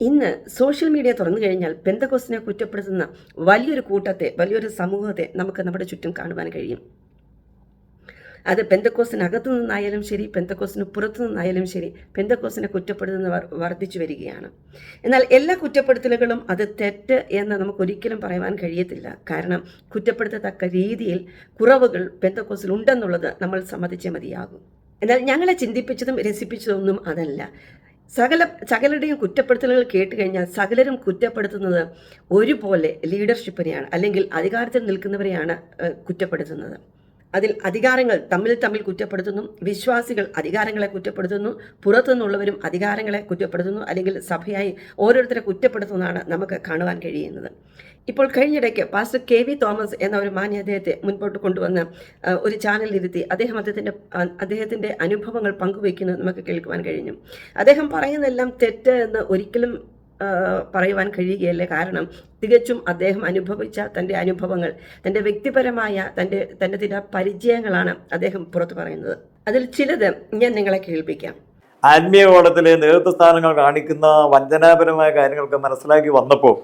ഇന്ന് social media തുറന്നു കഴിഞ്ഞാൽ പെന്തക്കോസ്തിനെ കുറ്റപ്പെടുത്തുന്ന വലിയൊരു കൂട്ടത്തെ, വലിയൊരു സമൂഹത്തെ നമുക്ക് നമ്മുടെ ചുറ്റും കാണുവാൻ കഴിയും. അത് പെന്തക്കോസ്തിനകത്തു നിന്നായാലും ശരി, പെന്തക്കോസ്തിന് പുറത്തു നിന്നായാലും ശരി, പെന്തക്കോസ്തിനെ കുറ്റപ്പെടുത്തുന്നവർ വർദ്ധിച്ചു വരികയാണ്. എന്നാൽ എല്ലാ കുറ്റപ്പെടുത്തലുകളും അത് തെറ്റ് എന്ന് നമുക്കൊരിക്കലും പറയുവാൻ കഴിയത്തില്ല. കാരണം കുറ്റപ്പെടുത്തത്തക്ക രീതിയിൽ കുറവുകൾ പെന്തക്കോസ്തിൽ ഉണ്ടെന്നുള്ളത് നമ്മൾ സമ്മതിച്ചേ മതിയാകും. എന്നാൽ ഞങ്ങളെ ചിന്തിപ്പിച്ചതും രസിപ്പിച്ചതൊന്നും അതല്ല. സകലരുടെയും കുറ്റപ്പെടുത്തലുകൾ കേട്ട് കഴിഞ്ഞാൽ സകലരും കുറ്റപ്പെടുത്തുന്നത് ഒരുപോലെ ലീഡർഷിപ്പിനെയാണ്, അല്ലെങ്കിൽ അധികാരത്തിൽ നിൽക്കുന്നവരെയാണ് കുറ്റപ്പെടുത്തുന്നത്. അതിൽ അധികാരങ്ങൾ തമ്മിൽ കുറ്റപ്പെടുത്തുന്നു, വിശ്വാസികൾ അധികാരങ്ങളെ കുറ്റപ്പെടുത്തുന്നു, പുറത്തുനിന്നുള്ളവരും അധികാരങ്ങളെ കുറ്റപ്പെടുത്തുന്നു, അല്ലെങ്കിൽ സഭയായി ഓരോരുത്തരെ കുറ്റപ്പെടുത്തുന്നതാണ് നമുക്ക് കാണുവാൻ കഴിയുന്നത്. ഇപ്പോൾ കഴിഞ്ഞിടയ്ക്ക് പാസ്റ്റർ KV തോമസ് എന്ന ഒരു മാന്യ അദ്ദേഹത്തെ മുൻപോട്ട് കൊണ്ടുവന്ന് ഒരു ചാനലിരുത്തി അദ്ദേഹത്തിൻ്റെ അനുഭവങ്ങൾ പങ്കുവയ്ക്കുന്നത് നമുക്ക് കേൾക്കുവാൻ കഴിഞ്ഞു. അദ്ദേഹം പറയുന്നതെല്ലാം തെറ്റ് എന്ന് ഒരിക്കലും പറയുവാൻ കഴിയുകയല്ലേ. കാരണം തികച്ചും അദ്ദേഹം അനുഭവിച്ച തൻ്റെ അനുഭവങ്ങൾ, തൻ്റെ വ്യക്തിപരമായ തൻ്റെ ചില പരിചയങ്ങളാണ് അദ്ദേഹം പുറത്തു പറയുന്നത്. അതിൽ ചിലത് ഞാൻ നിങ്ങളെ കേൾപ്പിക്കാം. ആത്മീയ കോളത്തിലെ നേതൃത്വ സ്ഥാനങ്ങൾ കാണിക്കുന്ന വഞ്ചനാപരമായ കാര്യങ്ങളൊക്കെ മനസ്സിലാക്കി വന്നപ്പോൾ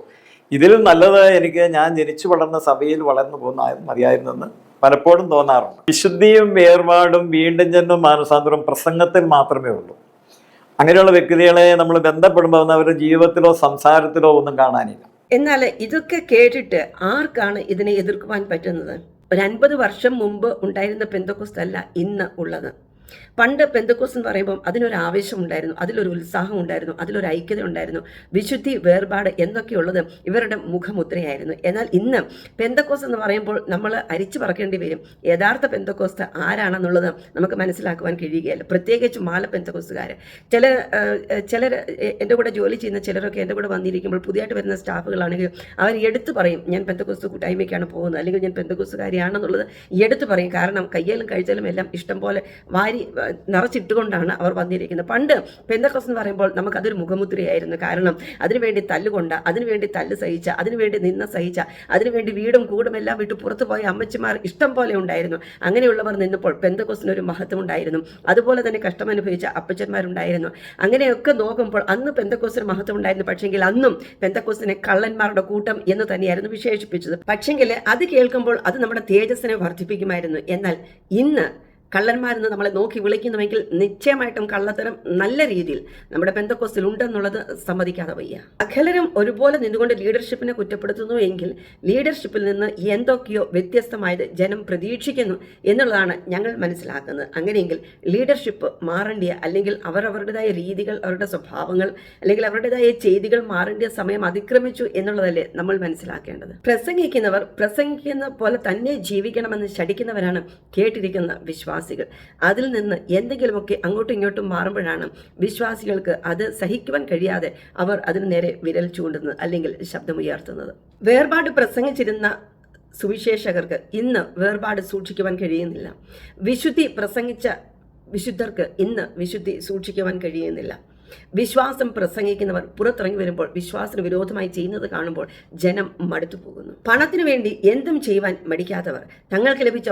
ഇതിലും നല്ലത് എനിക്ക് ഞാൻ ജനിച്ചു വളർന്ന സഭയിൽ വളർന്നു പോകുന്ന മതിയായിരുന്നെന്ന് പലപ്പോഴും തോന്നാറുണ്ട്. വിശുദ്ധിയും വേർപാടും വീണ്ടും ജന്മം മാനസാന്തരം പ്രസംഗത്തിൽ മാത്രമേ ഉള്ളൂ. അങ്ങനെയുള്ള വ്യക്തികളെ നമ്മൾ ബന്ധപ്പെടുമ്പോൾ അവരുടെ ജീവിതത്തിലോ സംസാരത്തിലോ ഒന്നും കാണാനില്ല. എന്നാൽ ഇതൊക്കെ കേട്ടിട്ട് ആർക്കാണ് ഇതിനെ എതിർക്കുവാൻ പറ്റുന്നത്? ഒരു 50 വർഷം മുമ്പ് ഉണ്ടായിരുന്ന പെന്തക്കോസ്ത് അല്ല ഇന്ന് ഉള്ളത്. പണ്ട് പെന്തക്കോസ്ത് എന്ന് പറയുമ്പോൾ അതിനൊരു ആവേശം ഉണ്ടായിരുന്നു, അതിലൊരു ഉത്സാഹം ഉണ്ടായിരുന്നു, അതിലൊരു ഐക്യത ഉണ്ടായിരുന്നു. വിശുദ്ധി, വേർപാട് എന്നൊക്കെയുള്ളത് ഇവരുടെ മുഖമുദ്രയായിരുന്നു. എന്നാൽ ഇന്ന് പെന്തക്കോസ്ത് എന്ന് പറയുമ്പോൾ നമ്മൾ അരിച്ചു പറക്കേണ്ടി വരും. യഥാർത്ഥ പെന്തക്കോസ്ത് ആരാണെന്നുള്ളത് നമുക്ക് മനസ്സിലാക്കുവാൻ കഴിയുകയല്ല. പ്രത്യേകിച്ച് മാല പെന്തക്കോസ്തുകാർ. ചിലർ എൻ്റെ കൂടെ ജോലി ചെയ്യുന്ന ചിലരൊക്കെ എൻ്റെ കൂടെ വന്നിരിക്കുമ്പോൾ പുതിയതായിട്ട് വരുന്ന സ്റ്റാഫുകളാണെങ്കിൽ അവർ എടുത്തു പറയും, ഞാൻ പെന്തക്കോസ്ത് കൂട്ടായ്മയ്ക്കാണ് പോകുന്നത്, അല്ലെങ്കിൽ ഞാൻ പെന്തക്കോസ്തുകാരിയാണെന്നുള്ളത് എടുത്തു പറയും. കാരണം കയ്യിലും കഴിച്ചാലും എല്ലാം ഇഷ്ടം പോലെ വാരി നിറച്ചിട്ടുകൊണ്ടാണ് അവർ വന്നിരിക്കുന്നത്. പണ്ട് പെന്തക്കോസ്ത് എന്ന് പറയുമ്പോൾ നമുക്കതൊരു മുഖമുദ്രയായിരുന്നു. കാരണം അതിനുവേണ്ടി തല്ലുകൊണ്ട, അതിനുവേണ്ടി തല്ല് സഹിച്ച, അതിനുവേണ്ടി നിന്ന സഹിച്ച, അതിനുവേണ്ടി വീടും കൂടും എല്ലാം വിട്ട് പുറത്തു പോയ അമ്മച്ചിമാർ ഇഷ്ടം പോലെ ഉണ്ടായിരുന്നു. അങ്ങനെയുള്ളവർ നിന്നപ്പോൾ പെന്തക്കോസ്തിനൊരു മഹത്വം ഉണ്ടായിരുന്നു. അതുപോലെ തന്നെ കഷ്ടമനുഭവിച്ച അപ്പച്ചന്മാരുണ്ടായിരുന്നു. അങ്ങനെയൊക്കെ നോക്കുമ്പോൾ അന്ന് പെന്തക്കോസ്തിന് മഹത്വം ഉണ്ടായിരുന്നു. പക്ഷെങ്കിൽ അന്നും പെന്തക്കോസ്തിനെ കള്ളന്മാരുടെ കൂട്ടം എന്ന് തന്നെയായിരുന്നു വിശേഷിപ്പിച്ചത്. പക്ഷെങ്കിൽ അത് കേൾക്കുമ്പോൾ അത് നമ്മുടെ തേജസ്സിനെ വർദ്ധിപ്പിക്കുമായിരുന്നു. എന്നാൽ ഇന്ന് കള്ളന്മാരെന്ന് നമ്മളെ നോക്കി വിളിക്കുന്നുവെങ്കിൽ നിശ്ചയമായിട്ടും കള്ളത്തരം നല്ല രീതിയിൽ നമ്മുടെ പെന്തക്കോസ്തിൽ ഉണ്ടെന്നുള്ളത് സമ്മതിക്കാതെ വയ്യ. അഖലരും ഒരുപോലെ നിന്നുകൊണ്ട് ലീഡർഷിപ്പിനെ കുറ്റപ്പെടുത്തുന്നു എങ്കിൽ ലീഡർഷിപ്പിൽ നിന്ന് എന്തൊക്കെയോ വ്യത്യസ്തമായത് ജനം പ്രതീക്ഷിക്കുന്നു എന്നുള്ളതാണ് ഞങ്ങൾ മനസ്സിലാക്കുന്നത്. അങ്ങനെയെങ്കിൽ ലീഡർഷിപ്പ് മാറേണ്ടിയ, അല്ലെങ്കിൽ അവരവരുടേതായ രീതികൾ, അവരുടെ സ്വഭാവങ്ങൾ, അല്ലെങ്കിൽ അവരുടേതായ ചെയ്തികൾ മാറേണ്ടിയ സമയം അതിക്രമിച്ചു എന്നുള്ളതല്ലേ നമ്മൾ മനസ്സിലാക്കേണ്ടത്. പ്രസംഗിക്കുന്നവർ പ്രസംഗിക്കുന്ന പോലെ തന്നെ ജീവിക്കണമെന്ന് ശഠിക്കുന്നവരാണ് കേട്ടിരിക്കുന്ന വിശ്വാസികൾ. അതിൽ നിന്ന് എന്തെങ്കിലുമൊക്കെ അങ്ങോട്ടും ഇങ്ങോട്ടും മാറുമ്പോഴാണ് വിശ്വാസികൾക്ക് അത് സഹിക്കുവാൻ കഴിയാതെ അവർ അതിനു നേരെ വിരൽ ചൂണ്ടുന്നത്, അല്ലെങ്കിൽ ശബ്ദമുയർത്തുന്നത്. വേർപാട് പ്രസംഗിച്ചിരുന്ന സുവിശേഷകർക്ക് ഇന്ന് വേർപാട് സൂക്ഷിക്കുവാൻ കഴിയുന്നില്ല. വിശുദ്ധി പ്രസംഗിച്ച വിശുദ്ധർക്ക് ഇന്ന് വിശുദ്ധി സൂക്ഷിക്കുവാൻ കഴിയുന്നില്ല. വിശ്വാസം പ്രസംഗിക്കുന്നവർ പുറത്തിറങ്ങി വരുമ്പോൾ വിശ്വാസത്തിന് വിരോധമായി ചെയ്യുന്നത് കാണുമ്പോൾ ജനം മടുത്തു പോകുന്നു. പണത്തിനു വേണ്ടി എന്തും ചെയ്യുവാൻ മടിക്കാത്തവർ, തങ്ങൾക്ക് ലഭിച്ച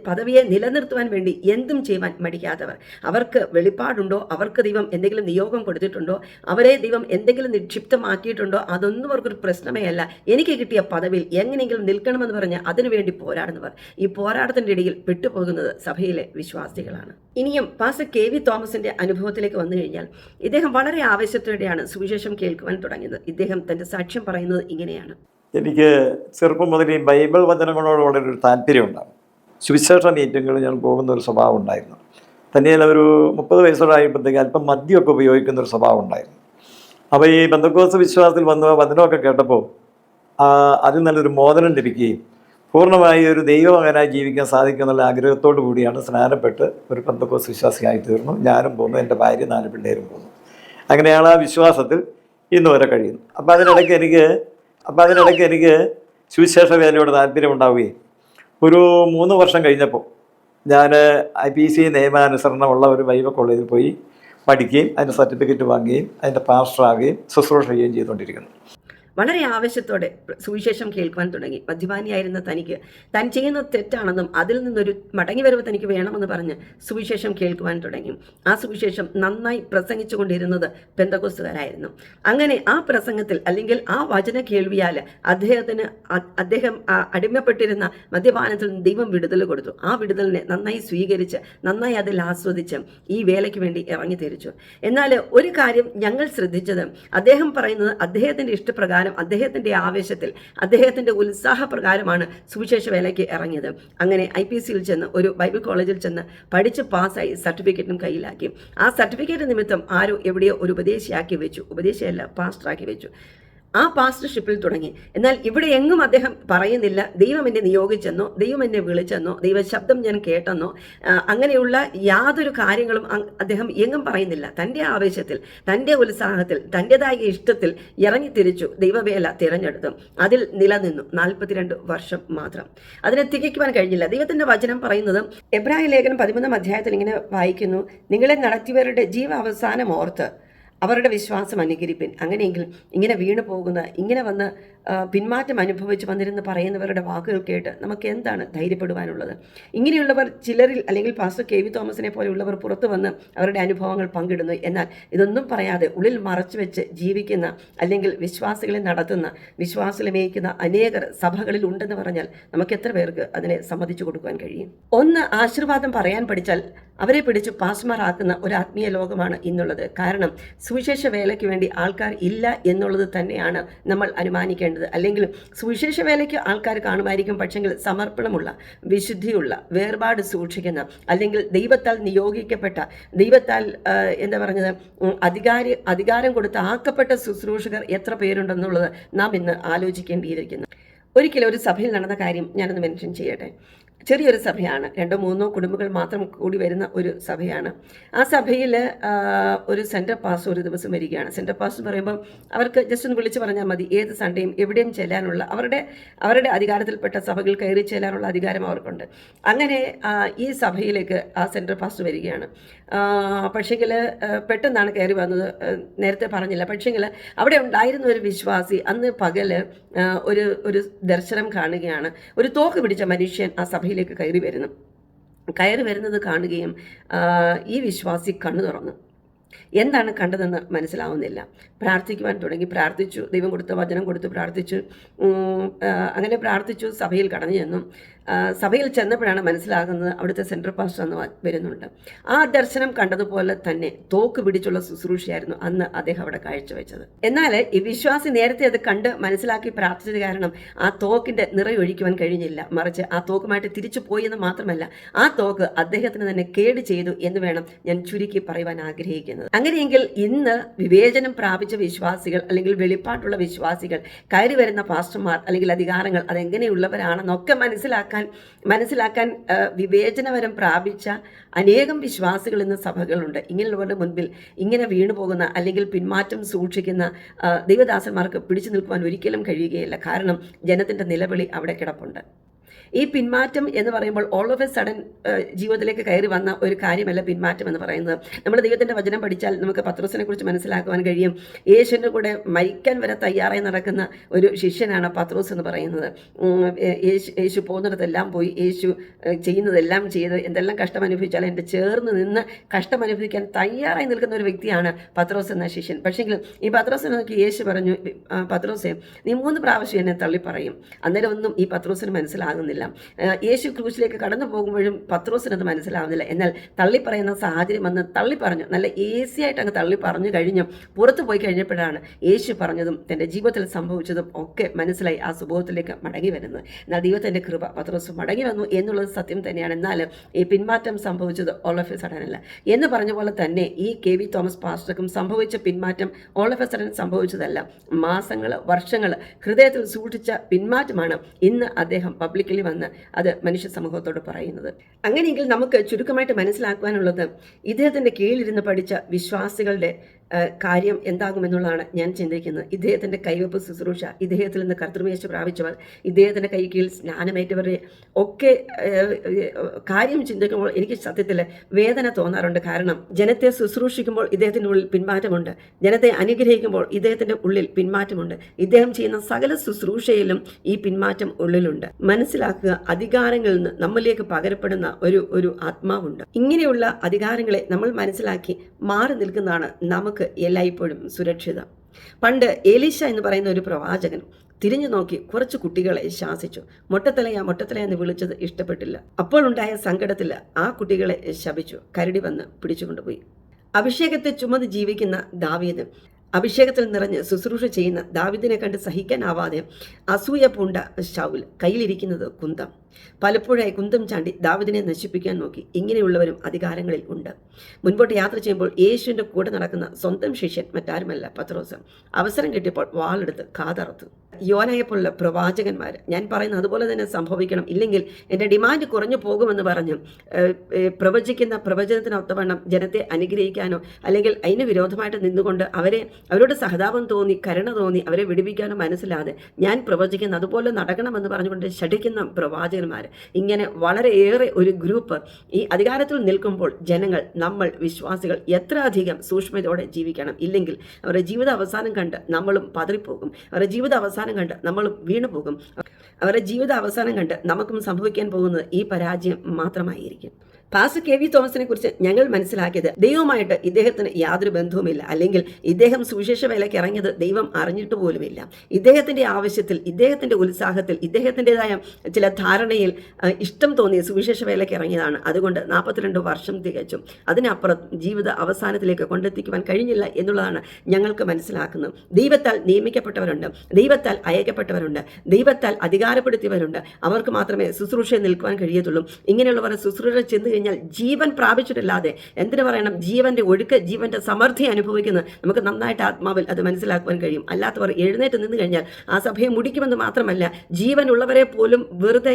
പദവിയെ നിലനിർത്തുവാൻ വേണ്ടി എന്തും ചെയ്യുവാൻ മടിക്കാത്തവർ, അവർക്ക് വെളിപ്പാടുണ്ടോ, അവർക്ക് ദൈവം എന്തെങ്കിലും നിയോഗം കൊടുത്തിട്ടുണ്ടോ, അവരെ ദൈവം എന്തെങ്കിലും നിക്ഷിപ്തമാക്കിയിട്ടുണ്ടോ, അതൊന്നും അവർക്കൊരു പ്രശ്നമേ അല്ല. എനിക്ക് കിട്ടിയ പദവിയിൽ എങ്ങനെയെങ്കിലും നിൽക്കണമെന്ന് പറഞ്ഞ് അതിനുവേണ്ടി പോരാടുന്നവർ. ഈ പോരാട്ടത്തിൻ്റെ ഇടയിൽ പെട്ടുപോകുന്നത് സഭയിലെ വിശ്വാസികളാണ്. ഇനിയും പാസ്റ്റർ KV തോമസിന്റെ അനുഭവത്തിലേക്ക് വന്നു കഴിഞ്ഞാൽ ഇദ്ദേഹം വളരെ ആവേശത്തോടെയാണ് സുവിശേഷം കേൾക്കുവാൻ തുടങ്ങിയത്. ഇദ്ദേഹം തൻ്റെ സാക്ഷ്യം പറയുന്നത് ഇങ്ങനെയാണ്. എനിക്ക് ചെറുപ്പം മുതൽ ഈ ബൈബിൾ വചനങ്ങളോട് വളരെ ഒരു താല്പര്യമുണ്ടാകും. സുവിശേഷ മീറ്റിങ്ങുകളിൽ ഞാൻ പോകുന്ന ഒരു സ്വഭാവം ഉണ്ടായിരുന്നു. തന്നെയല്ല, ഒരു 30 വയസ്സോടായപ്പോഴത്തേക്ക് അല്പം മദ്യമൊക്കെ ഉപയോഗിക്കുന്ന ഒരു സ്വഭാവം ഉണ്ടായിരുന്നു. അപ്പോൾ ഈ പെന്തക്കോസ്ത് വിശ്വാസത്തിൽ വന്ന വചനമൊക്കെ കേട്ടപ്പോൾ അതിൽ നല്ലൊരു മോചനം ലഭിക്കുകയും പൂർണ്ണമായി ഒരു ദൈവമകനായി ജീവിക്കാൻ സാധിക്കുമെന്നുള്ള ആഗ്രഹത്തോടു കൂടിയാണ് സ്നാനപ്പെട്ട് ഒരു പെന്തക്കോസ്ത് വിശ്വാസിയായി തീർന്നു. ഞാനും പോന്നു, എൻ്റെ ഭാര്യ 4 പിള്ളേരും പോന്നു. അങ്ങനെയാണ് ആ വിശ്വാസത്തിൽ ഇന്ന് വരെ കഴിയുന്നു. അപ്പോൾ അതിനിടയ്ക്ക് എനിക്ക് സുവിശേഷ വേലയോട് താല്പര്യം ഉണ്ടാവുകയും ഒരു 3 വർഷം കഴിഞ്ഞപ്പോൾ ഞാൻ IPC നിയമാനുസരണമുള്ള ഒരു ബൈബിൾ കോളേജിൽ പോയി പഠിക്കുകയും അതിൻ്റെ സർട്ടിഫിക്കറ്റ് വാങ്ങുകയും അതിൻ്റെ പാസ്റ്ററാകുകയും ശുശ്രൂഷ ചെയ്യുകയും ചെയ്തുകൊണ്ടിരിക്കുന്നു. വളരെ ആവശ്യത്തോടെ സുവിശേഷം കേൾക്കുവാൻ തുടങ്ങി. മദ്യപാനിയായിരുന്ന തനിക്ക് താൻ ചെയ്യുന്നത് തെറ്റാണെന്നും അതിൽ നിന്നൊരു മടങ്ങിവരവ് തനിക്ക് വേണമെന്ന് പറഞ്ഞ് സുവിശേഷം കേൾക്കുവാൻ തുടങ്ങി. ആ സുവിശേഷം നന്നായി പ്രസംഗിച്ചുകൊണ്ടിരുന്നത് പെന്തക്കോസ്തുകാരായിരുന്നു. അങ്ങനെ ആ പ്രസംഗത്തിൽ അല്ലെങ്കിൽ ആ വചന കേൾവിയാൽ അദ്ദേഹം അടിമപ്പെട്ടിരുന്ന മദ്യപാനത്തിൽ നിന്ന് ദൈവം വിടുതൽ കൊടുത്തു. ആ വിടുതലിനെ നന്നായി സ്വീകരിച്ച് നന്നായി അതിൽ ആസ്വദിച്ച് ഈ വേലയ്ക്ക് വേണ്ടി ഇറങ്ങി തിരിച്ചു. എന്നാൽ ഒരു കാര്യം ഞങ്ങൾ ശ്രദ്ധിച്ചത്, അദ്ദേഹം പറയുന്നത് അദ്ദേഹത്തിൻ്റെ ഇഷ്ടപ്രകാരം, അദ്ദേഹത്തിൻ്റെ ആവേശത്തിൽ, അദ്ദേഹത്തിൻ്റെ ഉത്സാഹപ്രകാരമാണ് സുവിശേഷ വേലയ്ക്ക് ഇറങ്ങിയത്. അങ്ങനെ IPCയിൽ ചെന്ന് ഒരു ബൈബിൾ കോളേജിൽ ചെന്ന് പഠിച്ച് പാസ്സായി സർട്ടിഫിക്കറ്റും കയ്യിലാക്കി. ആ സർട്ടിഫിക്കറ്റ് നിമിത്തം ആരോ എവിടെയോ ഒരു ഉപദേശിയാക്കി വെച്ചു, ഉപദേശിയല്ല പാസ്റ്ററാക്കി വെച്ചു. ആ പാസ്റ്റർഷിപ്പിൽ തുടങ്ങി. എന്നാൽ ഇവിടെ എങ്ങും അദ്ദേഹം പറയുന്നില്ല ദൈവം എന്നെ നിയോഗിച്ചെന്നോ ദൈവം എന്നെ വിളിച്ചെന്നോ ദൈവശബ്ദം ഞാൻ കേട്ടെന്നോ അങ്ങനെയുള്ള യാതൊരു കാര്യങ്ങളും അദ്ദേഹം എങ്ങും പറയുന്നില്ല. തൻ്റെ ആവേശത്തിൽ, തൻ്റെ ഉത്സാഹത്തിൽ, തൻ്റെതായ ഇഷ്ടത്തിൽ ഇറങ്ങി തിരിച്ചു ദൈവവേല തിരഞ്ഞെടുത്തു. അതിൽ നിലനിന്നു 42 വർഷം മാത്രം. അതിനെ തികയ്ക്കുവാൻ കഴിഞ്ഞില്ല. ദൈവത്തിൻ്റെ വചനം പറയുന്നത് എബ്രായ ലേഖനം 13 അധ്യായത്തിൽ ഇങ്ങനെ വായിക്കുന്നു, നിങ്ങളെ നടത്തിയവരുടെ ജീവാവസാനം ഓർത്ത് അവരുടെ വിശ്വാസം അനുകരിപ്പിൻ. അങ്ങനെയെങ്കിൽ ഇങ്ങനെ വീണു പോകുന്ന, ഇങ്ങനെ വന്ന് പിന്മാറ്റം അനുഭവിച്ച് വന്നിരുന്ന് പറയുന്നവരുടെ വാക്കുകൾ കേട്ട് നമുക്ക് എന്താണ് ധൈര്യപ്പെടുവാനുള്ളത്? ഇങ്ങനെയുള്ളവർ ചിലരിൽ, അല്ലെങ്കിൽ പാസ്റ്റർ KV തോമസിനെ പോലെയുള്ളവർ പുറത്തു വന്ന് അവരുടെ അനുഭവങ്ങൾ പങ്കിടുന്നു. എന്നാൽ ഇതൊന്നും പറയാതെ ഉള്ളിൽ മറച്ചു വെച്ച് ജീവിക്കുന്ന, അല്ലെങ്കിൽ വിശ്വാസികളെ നടത്തുന്ന, വിശ്വാസികളെ മേയിക്കുന്ന അനേകർ സഭകളിൽ ഉണ്ടെന്ന് പറഞ്ഞാൽ നമുക്ക് എത്ര പേർക്ക് അതിനെ സമ്മതിച്ചു കൊടുക്കുവാൻ കഴിയും? ഒന്ന്, ആശീർവാദം പറയാൻ പഠിച്ചാൽ അവരെ പിടിച്ച് പാസ്മാറാക്കുന്ന ഒരു ആത്മീയ ലോകമാണ് ഇന്നുള്ളത്. കാരണം സുവിശേഷ വേലയ്ക്ക് വേണ്ടി ആൾക്കാർ ഇല്ല എന്നുള്ളത് തന്നെയാണ് നമ്മൾ അനുമാനിക്കേണ്ടത്. അല്ലെങ്കിൽ സുവിശേഷ വേലയ്ക്ക് ആൾക്കാർ കാണുമായിരിക്കും, പക്ഷെങ്കിൽ സമർപ്പണമുള്ള, വിശുദ്ധിയുള്ള, വേർപാട് സൂക്ഷിക്കുന്ന, അല്ലെങ്കിൽ ദൈവത്താൽ നിയോഗിക്കപ്പെട്ട, ദൈവത്താൽ അധികാരം കൊടുത്ത് ആക്കപ്പെട്ട ശുശ്രൂഷകർ എത്ര പേരുണ്ടെന്നുള്ളത് നാം ഇന്ന് ആലോചിക്കേണ്ടിയിരിക്കുന്നു. ഒരിക്കലും ഒരു സഭയിൽ നടന്ന കാര്യം ഞാനൊന്ന് മെൻഷൻ ചെയ്യട്ടെ. ചെറിയൊരു സഭയാണ്, 2-3 കുടുംബങ്ങൾ മാത്രം കൂടി വരുന്ന ഒരു സഭയാണ്. ആ സഭയിൽ ഒരു സെൻറ്റർ പാസ്റ്റർ ഒരു ദിവസം വരികയാണ്. സെൻറ്റർ പാസ്റ്റർ പറയുമ്പോൾ അവർക്ക് ജസ്റ്റ് ഒന്ന് വിളിച്ച് പറഞ്ഞാൽ മതി, ഏത് സൺഡേയും എവിടെയും ചെല്ലാനുള്ള, അവരുടെ അധികാരത്തിൽപ്പെട്ട സഭകൾ കയറി ചെല്ലാനുള്ള അധികാരം അവർക്കുണ്ട്. അങ്ങനെ ഈ സഭയിലേക്ക് ആ സെൻറ്റർ പാസ്റ്റർ വരികയാണ്. പക്ഷേങ്കിൽ പെട്ടെന്നാണ് കയറി വന്നത്, നേരത്തെ പറഞ്ഞില്ല. പക്ഷേങ്കിൽ അവിടെ ഉണ്ടായിരുന്ന ഒരു വിശ്വാസി അന്ന് പകല് ഒരു ദർശനം കാണുകയാണ്. ഒരു തോക്ക് പിടിച്ച മനുഷ്യൻ ആ സഭയിലേക്ക് കയറി വരുന്നത് കാണുകയും ഈ വിശ്വാസി കണ്ണു തുറന്നു. എന്താണ് കണ്ടതെന്ന് മനസ്സിലാവുന്നില്ല. പ്രാർത്ഥിക്കുവാൻ തുടങ്ങി. പ്രാർത്ഥിച്ചു, ദൈവം കൊടുത്ത വചനം കൊടുത്ത് പ്രാർത്ഥിച്ചു. അങ്ങനെ പ്രാർത്ഥിച്ചു. സഭയിൽ കടന്നു ചെന്നു. സഭയിൽ ചെന്നപ്പോഴാണ് മനസ്സിലാകുന്നത് അവിടുത്തെ സെൻട്രൽ പാസ്റ്റർ അന്ന് വരുന്നുണ്ട്. ആ ദർശനം കണ്ടതുപോലെ തന്നെ തോക്ക് പിടിച്ചുള്ള ശുശ്രൂഷയായിരുന്നു അന്ന് അദ്ദേഹം അവിടെ കാഴ്ചവെച്ചത്. എന്നാൽ ഈ വിശ്വാസി നേരത്തെ അത് കണ്ട് മനസ്സിലാക്കി പ്രാർത്ഥിച്ചത് കാരണം ആ തോക്കിൻ്റെ നിറയൊഴിക്കുവാൻ കഴിഞ്ഞില്ല. മറിച്ച് ആ തോക്കുമായിട്ട് തിരിച്ചു പോയെന്ന് മാത്രമല്ല, ആ തോക്ക് അദ്ദേഹത്തിന് തന്നെ കേട് ചെയ്തു എന്ന് വേണം ഞാൻ ചുരുക്കി പറയുവാൻ ആഗ്രഹിക്കുന്നത്. അങ്ങനെയെങ്കിൽ ഇന്ന് വിവേചനം പ്രാപിച്ച വിശ്വാസികൾ, അല്ലെങ്കിൽ വെളിപ്പാട്ടുള്ള വിശ്വാസികൾ, കയറി വരുന്ന പാസ്റ്റർമാർ അല്ലെങ്കിൽ അധികാരങ്ങൾ അതെങ്ങനെയുള്ളവരാണെന്നൊക്കെ മനസ്സിലാക്കാൻ വിവേചനവരം പ്രാപിച്ച അനേകം വിശ്വാസികൾ ഇന്ന് സഭകളുണ്ട്. ഇങ്ങനെയുള്ളവരുടെ മുൻപിൽ ഇങ്ങനെ വീണു പോകുന്ന, അല്ലെങ്കിൽ പിന്മാറ്റം സൂക്ഷിക്കുന്ന ദൈവദാസന്മാർക്ക് പിടിച്ചു നിൽക്കുവാൻ ഒരിക്കലും കഴിയുകയില്ല. കാരണം ജനത്തിൻ്റെ നിലവിളി അവിടെ കിടപ്പുണ്ട്. ഈ പിന്മാറ്റം എന്ന് പറയുമ്പോൾ ഓൾ ഓഫ് എ സഡൻ ജീവിതത്തിലേക്ക് കയറി വന്ന ഒരു കാര്യമല്ല പിന്മാറ്റം എന്ന് പറയുന്നത്. നമ്മൾ ദൈവത്തിൻ്റെ വചനം പഠിച്ചാൽ നമുക്ക് പത്രോസിനെ കുറിച്ച് മനസ്സിലാക്കുവാൻ കഴിയും. യേശുവിൻ്റെ കൂടെ മരിക്കാൻ വരെ തയ്യാറായി നടക്കുന്ന ഒരു ശിഷ്യനാണ് പത്രോസ് എന്ന് പറയുന്നത്. യേശു പോകുന്നിടത്തെല്ലാം പോയി, യേശു ചെയ്യുന്നതെല്ലാം ചെയ്ത്, എന്തെല്ലാം കഷ്ടം അനുഭവിച്ചാൽ എൻ്റെ ചേർന്ന് നിന്ന് കഷ്ടം അനുഭവിക്കാൻ തയ്യാറായി നിൽക്കുന്ന ഒരു വ്യക്തിയാണ് പത്രോസ് എന്ന ശിഷ്യൻ. പക്ഷേങ്കിൽ ഈ പത്രോസിനെ നോക്കി യേശു പറഞ്ഞു, പത്രോസേ, നീ 3 പ്രാവശ്യം എന്നെ തള്ളി പറയും. അന്നേരം ഒന്നും ഈ പത്രോസിന് മനസ്സിലാകുന്നില്ല. യേശു ക്രൂശിലേക്ക് കടന്നു പോകുമ്പോഴും പത്രോസിനത് മനസ്സിലാവുന്നില്ല. എന്നാൽ തള്ളിപ്പറയുന്ന സാഹചര്യം വന്ന് തള്ളിപ്പറഞ്ഞു, നല്ല ഈസി ആയിട്ട് അങ്ങ് തള്ളി പറഞ്ഞു കഴിഞ്ഞു. പുറത്തു പോയി കഴിഞ്ഞപ്പോഴാണ് യേശു പറഞ്ഞതും തൻ്റെ ജീവിതത്തിൽ സംഭവിച്ചതും ഒക്കെ മനസ്സിലായി ആ സുബോധത്തിലേക്ക് മടങ്ങി വരുന്നത്. എന്നാൽ ദൈവത്തിൻ്റെ കൃപ, പത്രോസ് മടങ്ങി വന്നു എന്നുള്ളത് സത്യം തന്നെയാണ്. എന്നാൽ ഈ പിന്മാറ്റം സംഭവിച്ചത് ഓൾ ഓഫ് എ സഡൻ അല്ല. എന്ന് പറഞ്ഞ പോലെ തന്നെ ഈ KV തോമസ് പാസ്റ്റർക്കും സംഭവിച്ച പിന്മാറ്റം ഓൾ ഓഫ് എ സഡൻ സംഭവിച്ചതല്ല. മാസങ്ങൾ, വർഷങ്ങൾ ഹൃദയത്തിൽ സൂക്ഷിച്ച പിന്മാറ്റമാണ് ഇന്ന് അദ്ദേഹം പബ്ലിക്കലി വന്ന് അത് മനുഷ്യ സമൂഹത്തോട് പറയുന്നത്. അങ്ങനെയെങ്കിൽ നമുക്ക് ചുരുക്കമായിട്ട് മനസ്സിലാക്കുവാനുള്ളത്, ഇദ്ദേഹത്തിൻ്റെ കീഴിലിരുന്ന് പഠിച്ച വിശ്വാസികളുടെ കാര്യം എന്താകുമെന്നുള്ളതാണ് ഞാൻ ചിന്തിക്കുന്നത്. ഇദ്ദേഹത്തിൻ്റെ കൈവപ്പ് ശുശ്രൂഷ, ഇദ്ദേഹത്തിൽ നിന്ന് കർത്തൃമേശ പ്രാപിച്ചവർ, ഇദ്ദേഹത്തിൻ്റെ കൈ കീഴിൽ സ്നാനമേറ്റവരെ ഒക്കെ കാര്യം ചിന്തിക്കുമ്പോൾ എനിക്ക് സത്യത്തിൽ വേദന തോന്നാറുണ്ട്. കാരണം ജനത്തെ ശുശ്രൂഷിക്കുമ്പോൾ ഇദ്ദേഹത്തിൻ്റെ ഉള്ളിൽ പിന്മാറ്റമുണ്ട്, ജനത്തെ അനുഗ്രഹിക്കുമ്പോൾ ഇദ്ദേഹത്തിൻ്റെ ഉള്ളിൽ പിന്മാറ്റമുണ്ട്, ഇദ്ദേഹം ചെയ്യുന്ന സകല ശുശ്രൂഷയിലും ഈ പിന്മാറ്റം ഉള്ളിലുണ്ട്. മനസ്സിലാക്കുക, അധികാരങ്ങളിൽ നിന്ന് നമ്മളിലേക്ക് പകരപ്പെടുന്ന ഒരു ആത്മാവുണ്ട്. ഇങ്ങനെയുള്ള അധികാരങ്ങളെ നമ്മൾ മനസ്സിലാക്കി മാറി നിൽക്കുന്നതാണ് നമുക്ക് എല്ലായ്പ്പോഴും സുരക്ഷിതം. പണ്ട് എലീശ എന്ന് പറയുന്ന ഒരു പ്രവാചകൻ തിരിഞ്ഞു നോക്കി കുറച്ച് കുട്ടികളെ ശാസിച്ചു. മൊട്ടത്തലയ എന്ന് വിളിച്ചത് ഇഷ്ടപ്പെട്ടില്ല. അപ്പോൾ ഉണ്ടായ സങ്കടത്തിൽ ആ കുട്ടികളെ ശപിച്ചു. കരടി വന്ന് പിടിച്ചുകൊണ്ടുപോയി. അഭിഷേകത്തെ ചുമന്ന് ജീവിക്കുന്ന ദാവീദ്, അഭിഷേകത്തിൽ നിറഞ്ഞ് ശുശ്രൂഷ ചെയ്യുന്ന ദാവീദിനെ കണ്ട് സഹിക്കാനാവാതെ അസൂയ പൂണ്ട ശൗൽ കയ്യിലിരിക്കുന്നത് കുന്തം. പലപ്പോഴായി കുന്തം ചാണ്ടി ദാവീദിനെ നശിപ്പിക്കാൻ നോക്കി. ഇങ്ങനെയുള്ളവരും അധികാരങ്ങളിൽ ഉണ്ട്. മുൻപോട്ട് യാത്ര ചെയ്യുമ്പോൾ യേശുവിൻ്റെ കൂടെ നടക്കുന്ന സ്വന്തം ശിഷ്യൻ മറ്റാരുമല്ല, പത്രോസ്. അവസരം കിട്ടിയപ്പോൾ വാളെടുത്ത് കാതറുത്തു. യോനയെപ്പോലുള്ള പ്രവാചകന്മാർ, ഞാൻ പറയുന്നത് അതുപോലെ തന്നെ സംഭവിക്കണം, ഇല്ലെങ്കിൽ എൻ്റെ ഡിമാൻഡ് കുറഞ്ഞു പോകുമെന്ന് പറഞ്ഞ് പ്രവചിക്കുന്ന പ്രവചനത്തിനൊത്തവണ്ണം ജനത്തെ അനുഗ്രഹിക്കാനോ അല്ലെങ്കിൽ അതിന് വിരോധമായിട്ട് നിന്നുകൊണ്ട് അവരോട് സഹതാപം തോന്നി, കരുണ തോന്നി അവരെ വിടുവിക്കാനോ മനസ്സിലാതെ ഞാൻ പ്രവചിക്കുന്ന അതുപോലെ നടക്കണമെന്ന് പറഞ്ഞുകൊണ്ട് ശഠിക്കുന്ന പ്രവാചകന്മാർ, ഇങ്ങനെ വളരെയേറെ ഒരു ഗ്രൂപ്പ് ഈ അധികാരത്തിൽ നിൽക്കുമ്പോൾ ജനങ്ങൾ, നമ്മൾ വിശ്വാസികൾ എത്ര അധികം സൂക്ഷ്മതയോടെ ജീവിക്കണം. ഇല്ലെങ്കിൽ അവരുടെ ജീവിത അവസാനം കണ്ട് നമ്മളും പതറിപ്പോകും. അവരുടെ ജീവിത അവസാനം കണ്ട് നമ്മളും വീണുപോകും. അവരുടെ ജീവിത അവസാനം കണ്ട് നമുക്കും സംഭവിക്കാൻ പോകുന്നത് ഈ പരാജയം മാത്രമായിരിക്കും. പാസ്റ്റർ കെ വി തോമസിനെ കുറിച്ച് ഞങ്ങൾ മനസ്സിലാക്കിയത്, ദൈവമായിട്ട് ഇദ്ദേഹത്തിന് യാതൊരു ബന്ധവുമില്ല, അല്ലെങ്കിൽ ഇദ്ദേഹം സുവിശേഷ വേലയ്ക്ക് ഇറങ്ങിയത് ദൈവം അറിഞ്ഞിട്ട് പോലുമില്ല. ഇദ്ദേഹത്തിൻ്റെ ആവശ്യത്തിൽ, ഇദ്ദേഹത്തിൻ്റെ ഉത്സാഹത്തിൽ, ഇദ്ദേഹത്തിൻ്റെതായ ചില ധാരണയിൽ ഇഷ്ടം തോന്നിയ സുവിശേഷ വേലയ്ക്ക് ഇറങ്ങിയതാണ്. അതുകൊണ്ട് 42 വർഷം തികച്ചും അതിനപ്പുറം ജീവിത അവസാനത്തിലേക്ക് കൊണ്ടെത്തിക്കുവാൻ കഴിഞ്ഞില്ല എന്നുള്ളതാണ് ഞങ്ങൾക്ക് മനസ്സിലാക്കുന്നത്. ദൈവത്താൽ നിയമിക്കപ്പെട്ടവരുണ്ട്, ദൈവത്താൽ അയക്കപ്പെട്ടവരുണ്ട്, ദൈവത്താൽ അധികാരപ്പെടുത്തിയവരുണ്ട്. അവർക്ക് മാത്രമേ ശുശ്രൂഷയിൽ നിൽക്കുവാൻ കഴിയത്തുള്ളൂ. ഇങ്ങനെയുള്ളവർ ശുശ്രൂഷ ചെന്ന് കഴിഞ്ഞാൽ ജീവൻ പ്രാപിച്ചിട്ടില്ലാതെ എന്തിനു പറയണം, ജീവന്റെ ഒഴുക്ക്, ജീവന്റെ സമൃദ്ധി അനുഭവിക്കുന്നത് നമുക്ക് നന്നായിട്ട് ആത്മാവിൽ അത് മനസ്സിലാക്കുവാൻ കഴിയും. അല്ലാത്തവർ എഴുന്നേറ്റ് നിന്ന് കഴിഞ്ഞാൽ ആ സഭയെ മുടിക്കുമെന്ന് മാത്രമല്ല, ജീവനുള്ളവരെ പോലും വെറുതെ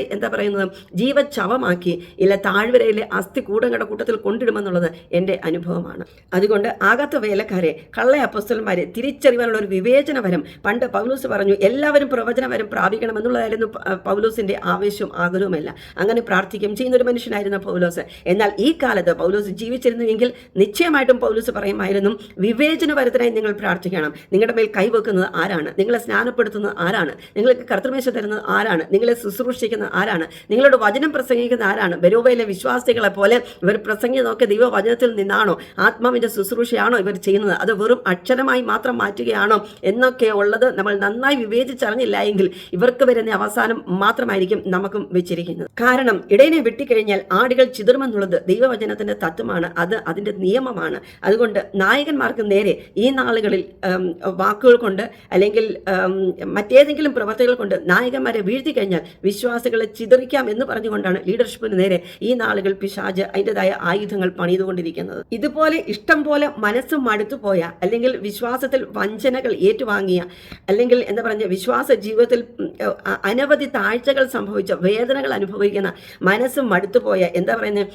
ജീവച്ഛവമാക്കി ഇല്ല താഴ്വരയിലെ അസ്ഥി കൂടങ്ങളുടെ കൂട്ടത്തിൽ കൊണ്ടിടുമെന്നുള്ളത് എൻ്റെ അനുഭവമാണ്. അതുകൊണ്ട് ആകാത്ത വേലക്കാരെ, കള്ള അപ്പോസ്തലന്മാരെ തിരിച്ചറിയാനുള്ള ഒരു വിവേചനവരം പണ്ട് പൗലോസ് പറഞ്ഞു, എല്ലാവരും പ്രവചനവരം പ്രാപിക്കണമെന്നുള്ളതായിരുന്നു പൗലോസിന്റെ ആവേശവും ആഗ്രഹവുമല്ല. അങ്ങനെ പ്രാർത്ഥിക്കുകയും ചെയ്യുന്ന ഒരു മനുഷ്യനായിരുന്നു പൗലോസ്. എന്നാൽ ഈ കാലത്ത് പൗലോസ് ജീവിച്ചിരുന്നുവെങ്കിൽ നിശ്ചയമായിട്ടും പൗലോസ് പറയുമായിരുന്നു, വിവേചനപരത്തിനായി നിങ്ങൾ പ്രാർത്ഥിക്കണം. നിങ്ങളുടെ മേൽ കൈവെക്കുന്നത് ആരാണ്? നിങ്ങളെ സ്നാനപ്പെടുത്തുന്നത് ആരാണ്? നിങ്ങൾക്ക് കർത്തൃമേശ തരുന്നത് ആരാണ്? നിങ്ങളെ ശുശ്രൂഷിക്കുന്നത് ആരാണ്? നിങ്ങളോട് വചനം പ്രസംഗിക്കുന്ന ആരാണ്? ബെരോവയിലെ വിശ്വാസികളെ പോലെ ഇവർ പ്രസംഗിക്കുന്നതൊക്കെ ദൈവവചനത്തിൽ നിന്നാണോ? ആത്മാവിൻ്റെ ശുശ്രൂഷയാണോ ഇവർ ചെയ്യുന്നത്? അത് വെറും അക്ഷരമായി മാത്രം മാറ്റുകയാണോ എന്നൊക്കെ ഉള്ളത് നമ്മൾ നന്നായി വിവേചിച്ചറിഞ്ഞില്ല എങ്കിൽ ഇവർക്ക് വരുന്ന അവസാനം മാത്രമായിരിക്കും നമുക്കും വെച്ചിരിക്കുന്നത്. കാരണം ഇടയനെ വെട്ടിക്കഴിഞ്ഞാൽ ആടുകൾ ചിതറുമെന്നുള്ളത് ദൈവവചനത്തിൻ്റെ തത്വമാണ്, അത് അതിൻ്റെ നിയമമാണ്. അതുകൊണ്ട് നായകന്മാർക്ക് നേരെ ഈ നാളുകളിൽ വാക്കുകൾ കൊണ്ട് അല്ലെങ്കിൽ മറ്റേതെങ്കിലും പ്രവർത്തികൾ കൊണ്ട് നായകന്മാരെ വീഴ്ത്തി കഴിഞ്ഞാൽ വിശ്വാസികളെ ചിതറിക്കാം എന്ന് പറഞ്ഞുകൊണ്ടാണ് ലീഡർഷിപ്പിന് നേരെ ഈ നാളുകൾ പിശാച് അതിൻ്റെതായ ആയുധങ്ങൾ പണിതുകൊണ്ടിരിക്കുന്നത്. ഇതുപോലെ ഇഷ്ടം പോലെ മനസ്സും മടുത്തുപോയ, അല്ലെങ്കിൽ വിശ്വാസത്തിൽ വഞ്ചനകൾ ഏറ്റുവാങ്ങിയ, അല്ലെങ്കിൽ എന്താ പറഞ്ഞ വിശ്വാസ ജീവിതത്തിൽ അനവധി താഴ്ചകൾ സംഭവിച്ച, വേദനകൾ അനുഭവിക്കുന്ന, മനസ്സും മടുത്തുപോയ, എന്താ പറയുന്നത്,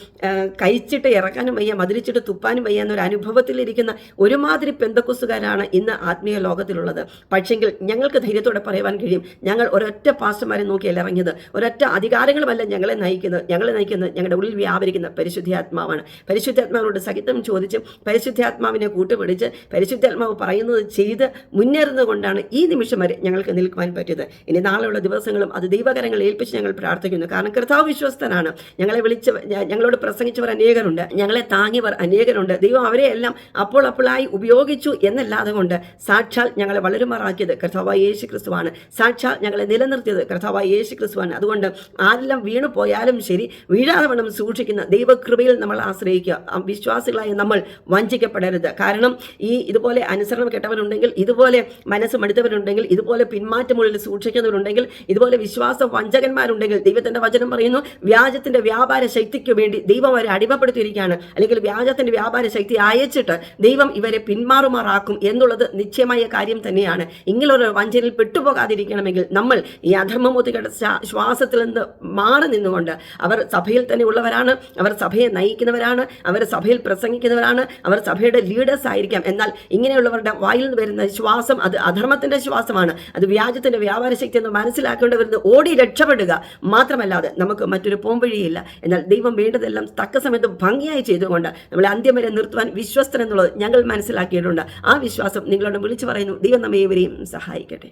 കഴിച്ചിട്ട് ഇറക്കാനും വയ്യ, മതിരിച്ചിട്ട് തുപ്പാനും വയ്യ എന്നൊരു അനുഭവത്തിലിരിക്കുന്ന ഒരുമാതിരി പെന്തക്കോസ്തുകാരാണ് ഇന്ന് ആത്മീയ ലോകത്തിലുള്ളത്. പക്ഷെങ്കിൽ ഞങ്ങൾക്ക് ധൈര്യത്തോടെ പറയുവാൻ കഴിയും, ഞങ്ങൾ ഒരൊറ്റ പാസ്റ്റർമാരെ നോക്കിയല്ല ഇറങ്ങിയത്, ഒരൊറ്റ അധികാരങ്ങളുമല്ല ഞങ്ങളെ നയിക്കുന്നത് ഞങ്ങളുടെ ഉള്ളിൽ വ്യാപരിക്കുന്ന പരിശുദ്ധാത്മാവാണ്. പരിശുദ്ധാത്മാവിനോട് സഹിതം ചോദിച്ച് പരിശുദ്ധാത്മാവിനെ കൂട്ടുപിടിച്ച് പരിശുദ്ധാത്മാവ് പറയുന്നത് ചെയ്ത് മുന്നേറുന്നത് കൊണ്ടാണ് ഈ നിമിഷം വരെ ഞങ്ങൾക്ക് നിൽക്കുവാൻ പറ്റിയത്. ഇനി നാളെയുള്ള ദിവസങ്ങളും അത് ദൈവകരങ്ങൾ ഏൽപ്പിച്ച് ഞങ്ങൾ പ്രാർത്ഥിക്കുന്നു. കാരണം കർത്താവ് വിശ്വസ്തനാണ്. ഞങ്ങളെ ഞങ്ങളോട് പ്രസംഗിച്ചവർ അനേകരുണ്ട്, ഞങ്ങളെ താങ്ങിയവർ അനേകരുണ്ട്. ദൈവം അവരെ എല്ലാം അപ്പോഴായി ഉപയോഗിച്ചു എന്നല്ലാതെ കൊണ്ട് സാക്ഷാൽ ഞങ്ങളെ വളരുമാറാക്കിയത് കർത്താവായ യേശു ക്രിസ്തുവാണ്. സാക്ഷാൽ ഞങ്ങളെ നിലനിർത്തിയത് കർത്താവായ യേശു ക്രിസ്തുവാണ്. അതുകൊണ്ട് ആരെല്ലാം വീണു പോയാലും ശരി, വീഴാതെ വണ്ണം സൂക്ഷിക്കുന്ന ദൈവകൃപയിൽ നമ്മൾ ആശ്രയിക്കുക. വിശ്വാസികളായി നമ്മൾ വഞ്ചിക്കപ്പെടരുത്. കാരണം ഇതുപോലെ അനുസരണം കെട്ടവരുണ്ടെങ്കിൽ, ഇതുപോലെ മനസ്സ് മടുത്തവരുണ്ടെങ്കിൽ, ഇതുപോലെ പിന്മാറ്റമുള്ളിൽ സൂക്ഷിക്കുന്നവരുണ്ടെങ്കിൽ, ഇതുപോലെ വിശ്വാസ വഞ്ചകന്മാരുണ്ടെങ്കിൽ, ദൈവത്തിന്റെ വചനം പറയുന്നു, വ്യാജത്തിന്റെ വ്യാപാര ശക്തിക്ക് വേണ്ടി വേണ്ടി ദൈവം അവരെ അടിമപ്പെടുത്തിയിരിക്കുകയാണ്, അല്ലെങ്കിൽ വ്യാജത്തിന്റെ വ്യാപാര ശക്തി അയച്ചിട്ട് ദൈവം ഇവരെ പിന്മാറുമാറാക്കും എന്നുള്ളത് നിശ്ചയമായ കാര്യം തന്നെയാണ്. ഇങ്ങനൊരു വഞ്ചനയിൽ പെട്ടുപോകാതിരിക്കണമെങ്കിൽ നമ്മൾ ഈ അധർമ്മമൂത്തികളുടെ ശ്വാസത്തിൽ നിന്ന് മാറി നിന്നുകൊണ്ട്, അവർ സഭയിൽ തന്നെ ഉള്ളവരാണ്, അവർ സഭയെ നയിക്കുന്നവരാണ്, അവർ സഭയിൽ പ്രസംഗിക്കുന്നവരാണ്, അവർ സഭയുടെ ലീഡേഴ്സ് ആയിരിക്കാം. എന്നാൽ ഇങ്ങനെയുള്ളവരുടെ വായിൽ നിന്ന് വരുന്ന ശ്വാസം അത് അധർമ്മത്തിന്റെ ശ്വാസമാണ്, അത് വ്യാജത്തിന്റെ വ്യാപാര ശക്തി എന്ന് മനസ്സിലാക്കേണ്ടി വരുന്നത് ഓടി രക്ഷപ്പെടുക മാത്രമല്ലാതെ നമുക്ക് മറ്റൊരു പോംവഴിയില്ല. എന്നാൽ ദൈവം വേണ്ടതെല്ലാം തക്ക സമയത്ത് ഭംഗിയായി ചെയ്തുകൊണ്ട് നമ്മളെ അന്ത്യം വരെ നിർത്തുവാൻ വിശ്വസ്തൻ എന്നുള്ളത് ഞങ്ങൾ മനസ്സിലാക്കിയിട്ടുണ്ട്. ആ വിശ്വാസം നിങ്ങളോട് വിളിച്ചു പറയുന്നു. ദൈവം നമ്മെ ഏവരെയും സഹായിക്കട്ടെ.